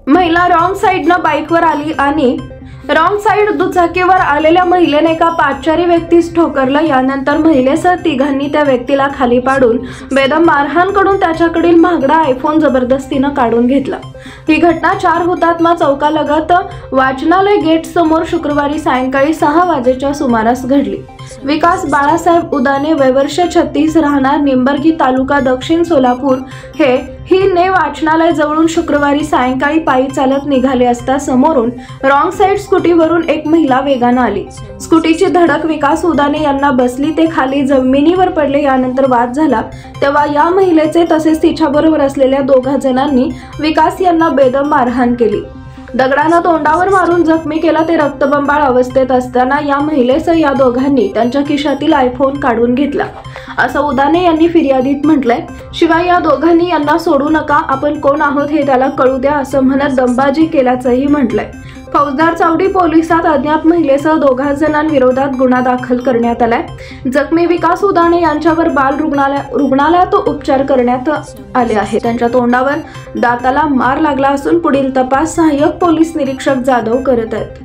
महिला रॉंग साईडनं बाईकवर आली आणि रॉंग साईड दुचाकीवर आलेल्या महिलेने एका पादचारी व्यक्तीस ठोकरलं। यानंतर महिलेसह तिघांनी त्या व्यक्तीला खाली पाडून बेदम मारहाण करून त्याच्याकडील महागडा आयफोन जबरदस्तीनं काढून घेतला। ही घटना 4 हुतात्मा चौकालगत वाचनालय गेट समोर शुक्रवारी सायंकाळी 6 वाजेच्या सुमारास घडली। विकास बाळासाहेब उदाने वय वर्ष 36 राहणार निंबर्गी तालुका दक्षिण सोलापूर ही ने वाचनालय जवळून शुक्रवारी सायंकाळी पायी चालत निघाले असता समोरून रॉंग साइड स्कूटीवरून एक महिला वेगाने आली। स्कूटीची धडक विकास उदाने यांना बसली, ते खाली जमिनीवर पडले। यानंतर वाद झाला तेव्हा या महिलेचे तसेच तिच्याबरोबर असलेल्या 2 जणांनी विकास यांना बेदम मारहाण केली। दगडानं तोंडावर मारून जखमी केला। ते रक्तबंबाळ अवस्थेत असताना या महिलेसह या दोघांनी त्यांच्या खिशातील आयफोन काढून घेतला, असं उदाने यांनी फिर्यादीत म्हटलंय। शिवाय या दोघांनी यांना सोडू नका, आपण कोण आहोत हे त्याला कळू द्या, असं म्हणत दमबाजी केल्याचंही म्हटलंय। फौजदार चावडी पोलिसात अज्ञात महिलेसह 2 जणांविरोधात गुन्हा दाखल करण्यात आलाय। जखमी विकास उदाने यांच्यावर बाल रुग्णालयात उपचार करण्यात आले आहे। त्यांच्या तोंडावर दाताला मार लागला असून पुढील तपास सहाय्यक पोलीस निरीक्षक जाधव करत आहेत।